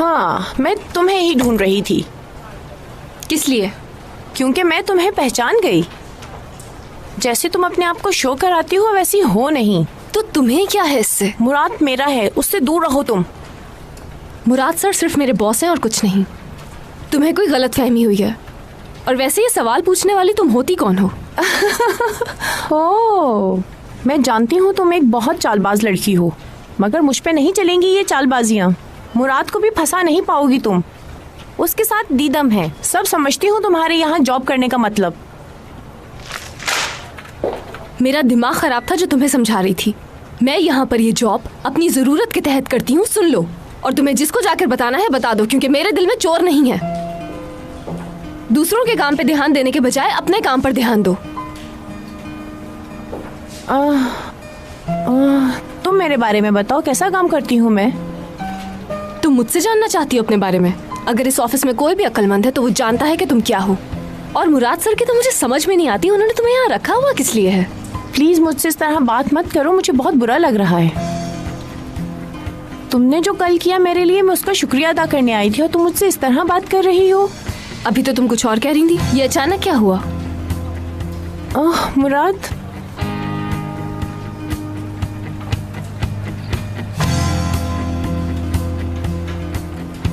हाँ, मैं तुम्हें ही ढूंढ रही थी। किस लिए? क्योंकि मैं तुम्हें पहचान गई। जैसे तुम अपने आप को शो कराती हो वैसी हो नहीं। तो तुम्हें क्या है इससे? मुराद मेरा है, उससे दूर रहो तुम। मुराद सर सिर्फ मेरे बॉस हैं और कुछ नहीं। तुम्हें कोई गलतफहमी हुई है। और वैसे ये सवाल पूछने वाली तुम होती कौन हो? ओह, मैं जानती हूँ तुम एक बहुत चालबाज लड़की हो, मगर मुझ पे नहीं चलेंगी ये चालबाजियाँ। मुराद को भी फंसा नहीं पाओगी तुम। उसके साथ दीदम है, सब समझती हूँ तुम्हारे यहाँ जॉब करने का मतलब। मेरा दिमाग खराब था जो तुम्हें समझा रही थी। मैं यहाँ पर ये जॉब अपनी जरूरत के तहत करती हूँ, सुन लो। और तुम्हें जिसको जाकर बताना है बता दो, क्योंकि मेरे दिल में चोर नहीं है। दूसरों के काम पे ध्यान देने के बजाय अपने काम पर ध्यान दो। तुम मेरे बारे में बताओ, कैसा काम करती हूँ मैं? तुम मुझसे जानना चाहती हो अपने बारे में? अगर इस ऑफिस में कोई भी अक्लमंद है तो वो जानता है कि तुम क्या हो। और मुराद सर की तो मुझे समझ में नहीं आती, उन्होंने तुम्हें यहाँ रखा हुआ किस लिए है? प्लीज मुझसे इस तरह बात मत करो, मुझे बहुत बुरा लग रहा है। तुमने जो कल किया मेरे लिए, मैं उसका शुक्रिया अदा करने आई थी और तुम मुझसे इस तरह बात कर रही हो। अभी तो तुम कुछ और कह रही थी, ये अचानक क्या हुआ? ओह मुराद,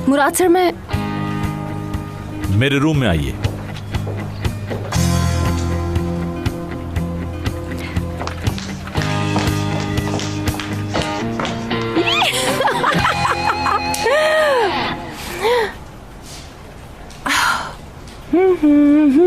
मुराद सर, मैं मेरे रूम में आइए।